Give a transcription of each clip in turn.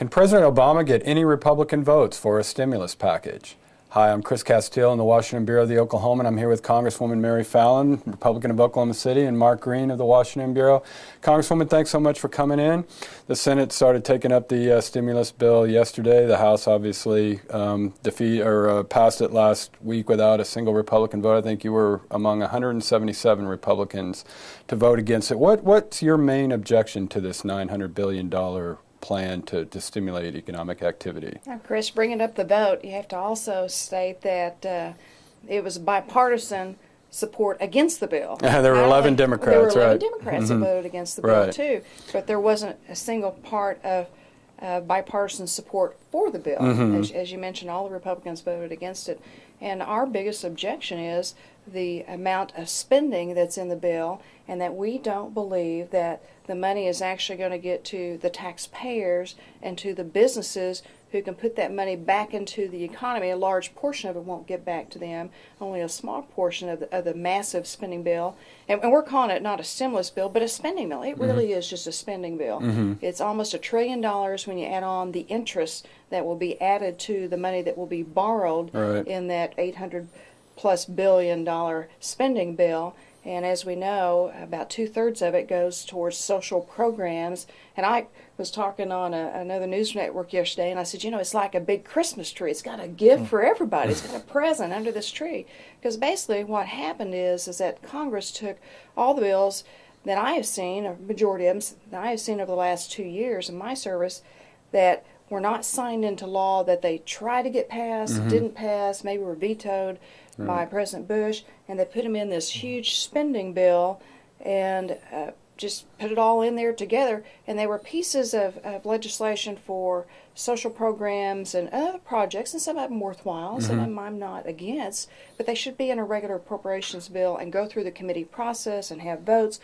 Can President Obama get any Republican votes for a stimulus package? Hi, I'm Chris Castile in the Washington Bureau of the Oklahoman. I'm here with Congresswoman Mary Fallin, Republican of Oklahoma City, and Mark Green of the Washington Bureau. Congresswoman, thanks so much for coming in. The Senate started taking up the stimulus bill yesterday. The House obviously passed it last week without a single Republican vote. I think you were among 177 Republicans to vote against it. What's your main objection to this $900 billion plan to stimulate economic activity? Now, Chris, bringing up the vote, you have to also state that it was bipartisan support against the bill. There were 11 Democrats, there were 11 right? Democrats that voted against the bill, too. But there wasn't a single part of bipartisan support for the bill. As you mentioned, all the Republicans voted against it. And our biggest objection is the amount of spending that's in the bill, and that we don't believe that the money is actually going to get to the taxpayers and to the businesses who can put that money back into the economy. A large portion of it won't get back to them, only a small portion of the massive spending bill. And we're calling it not a stimulus bill, but a spending bill. It really is just a spending bill. It's almost $1 trillion when you add on the interest that will be added to the money that will be borrowed in that $800+ billion spending bill. And as we know, about 2/3 of it goes towards social programs. And I was talking on another news network yesterday, and I said, it's like a big Christmas tree. It's got a gift for everybody. It's got a present under this tree. Because basically what happened is that Congress took all the bills that I have seen, a majority of them that I have seen over the last 2 years in my service, that were not signed into law, that they tried to get passed, didn't pass, maybe were vetoed by President Bush, and they put them in this huge spending bill and just put it all in there together. And they were pieces of legislation for social programs and other projects, and some of them worthwhile, some of them I'm not against, but they should be in a regular appropriations bill and go through the committee process and have votes,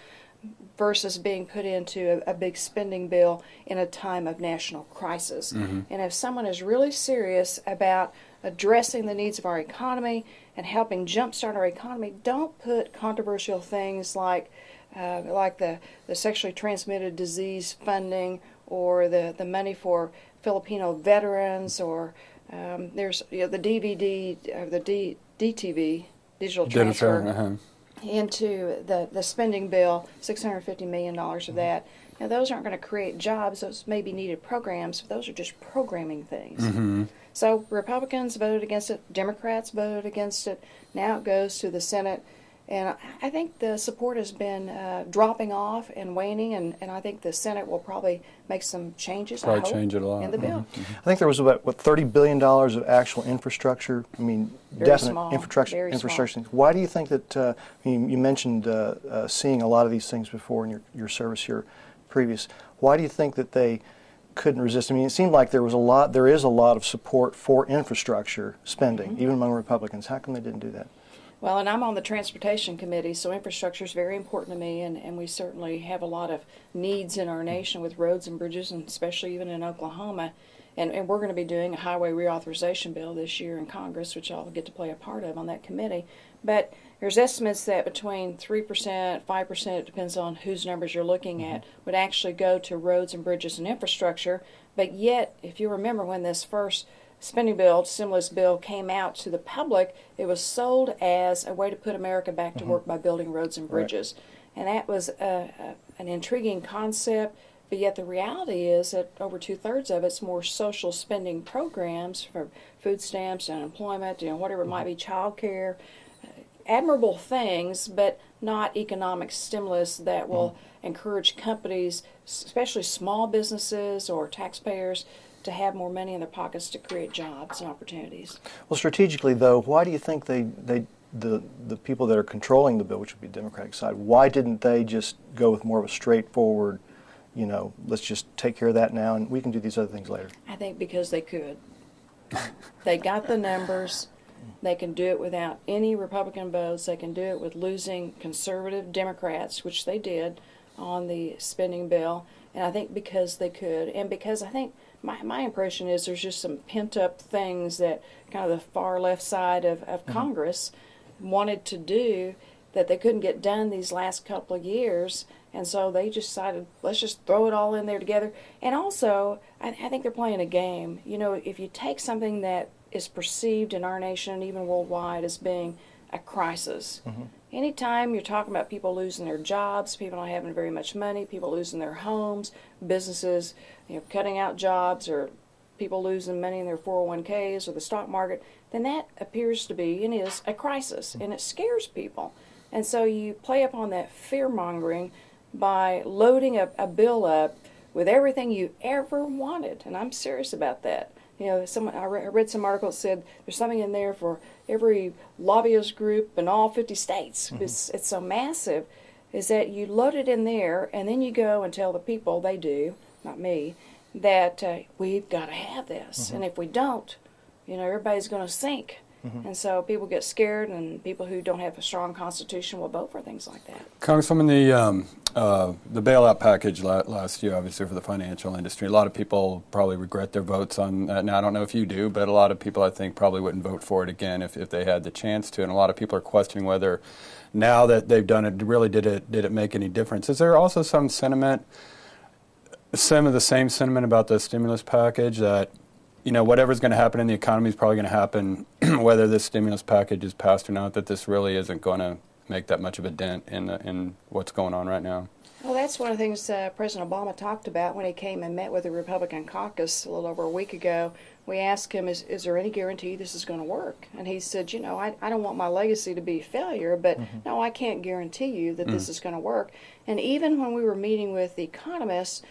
versus being put into a big spending bill in a time of national crisis. And if someone is really serious about addressing the needs of our economy and helping jumpstart our economy, don't put controversial things like the sexually transmitted disease funding, or the money for Filipino veterans, or there's the DVD, the DTV, digital transfer, into the spending bill, $650 million of that. Now, those aren't going to create jobs. Those may be needed programs, but those are just programming things. So Republicans voted against it. Democrats voted against it. Now it goes to the Senate. And I think the support has been dropping off and waning, and I think the Senate will probably make some changes, change it a lot. in the bill. I think there was about, $30 billion of actual infrastructure. I mean, Very definite small, infrastructure. small. Things. Why do you think that, you mentioned seeing a lot of these things before in your service here previous. Why do you think that they couldn't resist? I mean, it seemed like there is a lot of support for infrastructure spending, even among Republicans. How come they didn't do that? Well, and I'm on the Transportation Committee, so infrastructure is very important to me, and we certainly have a lot of needs in our nation with roads and bridges, and especially even in Oklahoma. And we're going to be doing a highway reauthorization bill this year in Congress, which I'll get to play a part of on that committee. But there's estimates that between 3%, 5%, it depends on whose numbers you're looking at, would actually go to roads and bridges and infrastructure. But yet, if you remember when this first stimulus bill came out to the public, it was sold as a way to put America back to work by building roads and bridges. And that was an intriguing concept, but yet the reality is that over 2/3 of it's more social spending programs for food stamps, unemployment, whatever it might be, child care, admirable things, but not economic stimulus that will encourage companies, especially small businesses or taxpayers, to have more money in their pockets to create jobs and opportunities. Well, strategically, though, why do you think the people that are controlling the bill, which would be the Democratic side, why didn't they just go with more of a straightforward, let's just take care of that now and we can do these other things later? I think because they could. They got the numbers. They can do it without any Republican votes. They can do it with losing conservative Democrats, which they did on the spending bill. And I think because they could, and because I think my impression is there's just some pent-up things that kind of the far left side of Congress wanted to do that they couldn't get done these last couple of years. And so they just decided, let's just throw it all in there together. And also, I think they're playing a game. You know, if you take something that is perceived in our nation and even worldwide as being a crisis, anytime you're talking about people losing their jobs, people not having very much money, people losing their homes, businesses, cutting out jobs, or people losing money in their 401ks or the stock market, then that appears to be and is a crisis, and it scares people. And so you play upon that fear-mongering by loading a bill up with everything you ever wanted, and I'm serious about that. I read some article that said there's something in there for every lobbyist group in all 50 states. It's so massive, is that you load it in there, and then you go and tell the people, they do, not me, that we've got to have this, and if we don't, everybody's going to sink. And so people get scared, and people who don't have a strong constitution will vote for things like that. Congresswoman, the bailout package last year, obviously, for the financial industry, a lot of people probably regret their votes on that. Now, I don't know if you do, but a lot of people, I think, probably wouldn't vote for it again if they had the chance to. And a lot of people are questioning whether, now that they've done it, really did it make any difference? Is there also some of the same sentiment about the stimulus package that, whatever's going to happen in the economy is probably going to happen whether this stimulus package is passed or not, that this really isn't going to make that much of a dent in what's going on right now? Well, that's one of the things President Obama talked about when he came and met with the Republican caucus a little over a week ago. We asked him, is there any guarantee this is going to work? And he said, I don't want my legacy to be a failure, but no, I can't guarantee you that this is going to work. And even when we were meeting with the economists,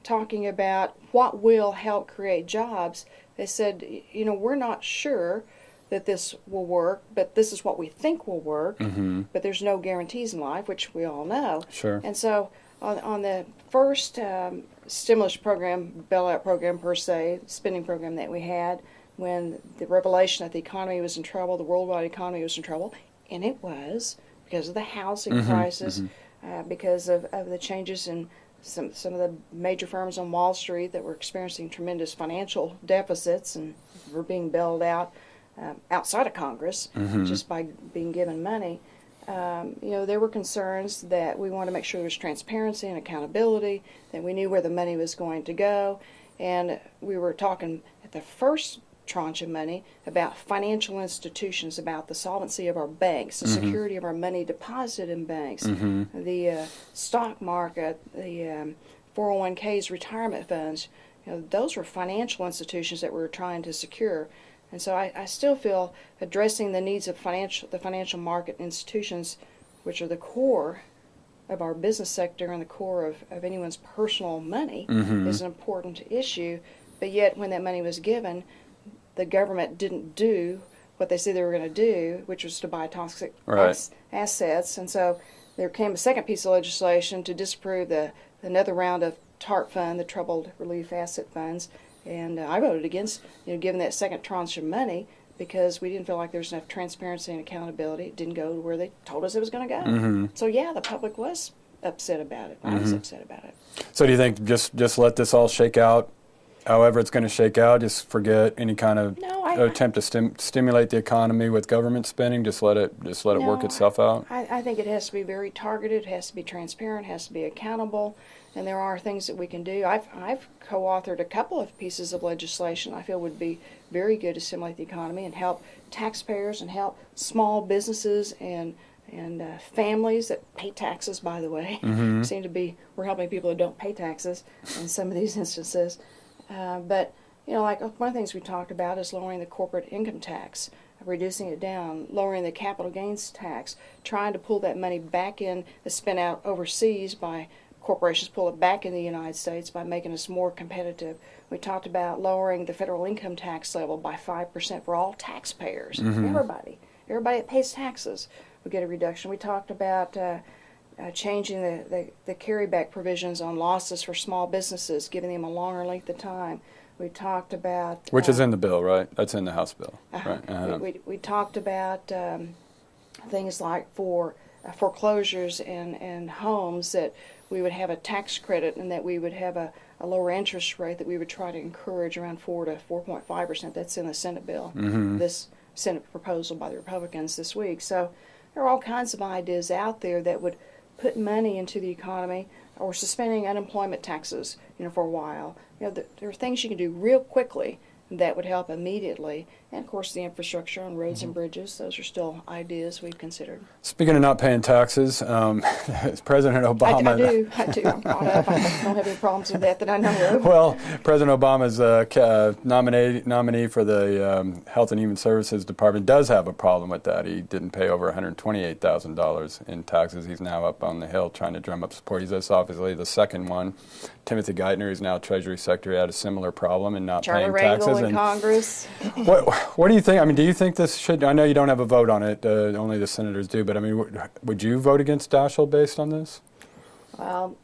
talking about what will help create jobs, they said, we're not sure that this will work, but this is what we think will work, but there's no guarantees in life, which we all know. Sure. And so on the first stimulus program, bailout program per se, spending program that we had, when the revelation that the economy was in trouble, the worldwide economy was in trouble, and it was, because of the housing crisis, because of the changes in some of the major firms on Wall Street that were experiencing tremendous financial deficits and were being bailed out outside of Congress just by being given money. There were concerns that we wanted to make sure there was transparency and accountability, that we knew where the money was going to go, and we were talking at the first tranche of money about financial institutions, about the solvency of our banks, the security of our money deposited in banks, the stock market, the 401ks, retirement funds. Those were financial institutions that we were trying to secure. And so I still feel addressing the needs of the financial market institutions, which are the core of our business sector and the core of anyone's personal money, is an important issue. But yet when that money was given, the government didn't do what they said they were going to do, which was to buy toxic assets. And so there came a second piece of legislation to disapprove another round of TARP fund, the Troubled Relief Asset Funds. And I voted against giving that second tranche of money because we didn't feel like there was enough transparency and accountability. It didn't go to where they told us it was going to go. So, yeah, the public was upset about it. I was upset about it. So do you think just let this all shake out? However it's going to shake out, just forget any kind of attempt to stimulate the economy with government spending. Just let it work itself out. I think it has to be very targeted. It has to be transparent. It has to be accountable. And there are things that we can do. I've co-authored a couple of pieces of legislation I feel would be very good to stimulate the economy and help taxpayers and help small businesses and families that pay taxes. By the way, we're helping people that don't pay taxes in some of these instances. But, like one of the things we talked about is lowering the corporate income tax, reducing it down, lowering the capital gains tax, trying to pull that money back in that's spent out overseas by corporations, pull it back in the United States by making us more competitive. We talked about lowering the federal income tax level by 5% for all taxpayers, everybody that pays taxes will get a reduction. We talked about changing the carryback provisions on losses for small businesses, giving them a longer length of time. We talked about... Which is in the bill, right? That's in the House bill. Right. We talked about things like for foreclosures and homes, that we would have a tax credit and that we would have a lower interest rate that we would try to encourage around 4 to 4.5%. That's in the Senate bill, this Senate proposal by the Republicans this week. So there are all kinds of ideas out there that would put money into the economy or suspending unemployment taxes, for a while. There are things you can do real quickly that would help immediately. And, of course, the infrastructure on roads and bridges, those are still ideas we've considered. Speaking of not paying taxes, President Obama... I do. I'm caught up. I don't have any problems with that I know of. Well, President Obama's nominee for the Health and Human Services Department does have a problem with that. He didn't pay over $128,000 in taxes. He's now up on the Hill trying to drum up support. He's obviously the second one. Timothy Geithner, who's now Treasury Secretary, had a similar problem in not paying taxes. Charlie Rangel in Congress. What do you think? I mean, do you think this should? I know you don't have a vote on it. Only the senators do. But I mean, would you vote against Daschle based on this? Well,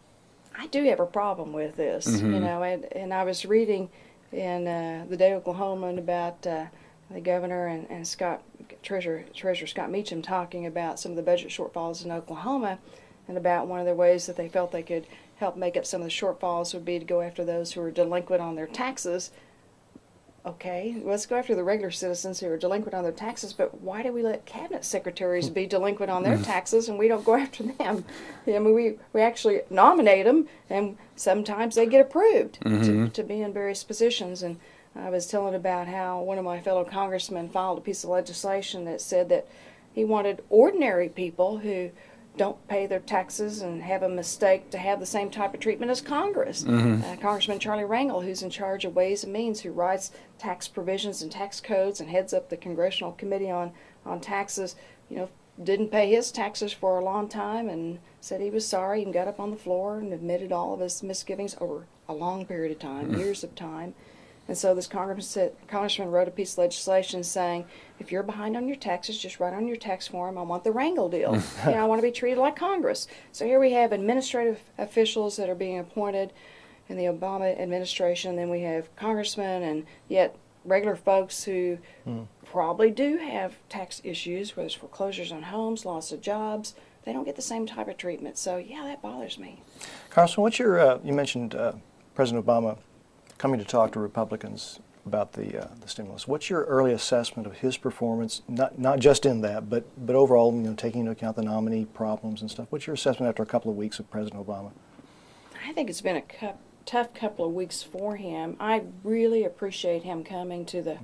I do have a problem with this. And I was reading in the Day Oklahoman about the governor and Treasurer Scott Meacham talking about some of the budget shortfalls in Oklahoma, and about one of the ways that they felt they could help make up some of the shortfalls would be to go after those who are delinquent on their taxes. Okay, let's go after the regular citizens who are delinquent on their taxes, but why do we let cabinet secretaries be delinquent on their taxes and we don't go after them? I mean, we actually nominate them, and sometimes they get approved to be in various positions. And I was telling about how one of my fellow congressmen filed a piece of legislation that said that he wanted ordinary people who don't pay their taxes and have a mistake to have the same type of treatment as Congress. Congressman Charlie Rangel, who's in charge of Ways and Means, who writes tax provisions and tax codes and heads up the Congressional Committee on Taxes, didn't pay his taxes for a long time and said he was sorry and got up on the floor and admitted all of his misgivings over a long period of time, years of time. And so this congressman wrote a piece of legislation saying, if you're behind on your taxes, just write on your tax form, I want the Rangel deal. I want to be treated like Congress. So here we have administrative officials that are being appointed in the Obama administration, and then we have congressmen and yet regular folks who probably do have tax issues, whether it's foreclosures on homes, loss of jobs. They don't get the same type of treatment. So, yeah, that bothers me. Congressman, what's your, you mentioned President Obama coming to talk to Republicans about the stimulus. What's your early assessment of his performance, not just in that, but overall, taking into account the nominee problems and stuff? What's your assessment after a couple of weeks of President Obama? I think it's been a tough couple of weeks for him. I really appreciate him coming to the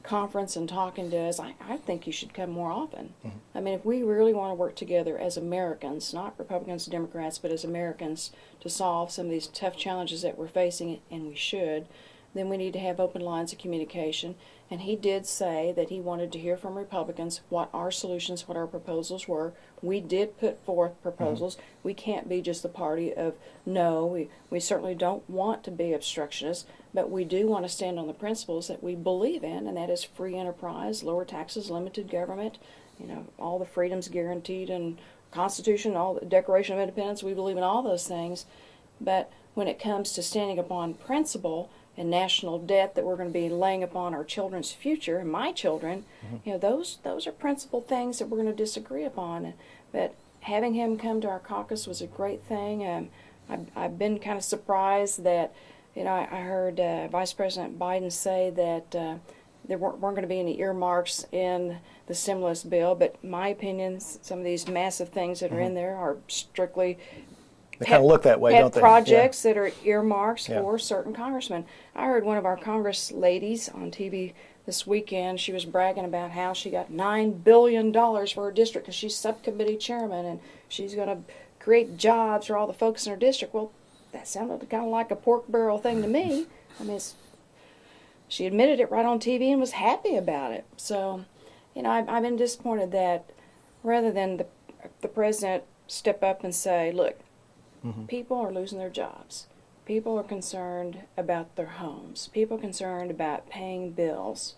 conference and talking to us. I think he should come more often. I mean, if we really want to work together as Americans, not Republicans and Democrats, but as Americans, to solve some of these tough challenges that we're facing, and we should, then we need to have open lines of communication. And he did say that he wanted to hear from Republicans what our solutions, what our proposals were. We did put forth proposals. We can't be just the party of no. We certainly don't want to be obstructionists, but we do want to stand on the principles that we believe in, and that is free enterprise, lower taxes, limited government, all the freedoms guaranteed in Constitution, all the Declaration of Independence. We believe in all those things. But when it comes to standing upon principle and national debt that we're going to be laying upon our children's future, and my children, those are principled things that we're going to disagree upon. But having him come to our caucus was a great thing. I've been kind of surprised that, I heard Vice President Biden say that there weren't going to be any earmarks in the stimulus bill, but my opinion, some of these massive things that are in there are strictly they kind of look that way, don't they? Projects that are earmarks for certain congressmen. I heard one of our Congress ladies on TV this weekend. She was bragging about how she got $9 billion for her district because she's subcommittee chairman and she's going to create jobs for all the folks in her district. Well, that sounded kind of like a pork barrel thing to me. I mean, she admitted it right on TV and was happy about it. So, I've been disappointed that rather than the president step up and say, look, people are losing their jobs. People are concerned about their homes. People are concerned about paying bills.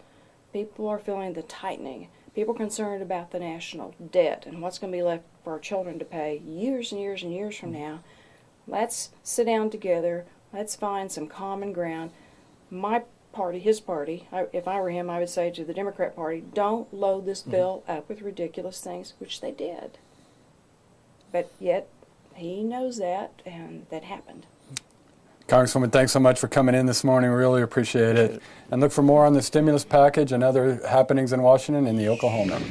People are feeling the tightening. People are concerned about the national debt and what's going to be left for our children to pay years and years and years from now. Let's sit down together. Let's find some common ground. My party, his party, if I were him, I would say to the Democrat Party, don't load this bill up with ridiculous things, which they did. But yet, he knows that, and that happened. Congresswoman, thanks so much for coming in this morning. We really appreciate it. And look for more on the stimulus package and other happenings in Washington in the Oklahoman.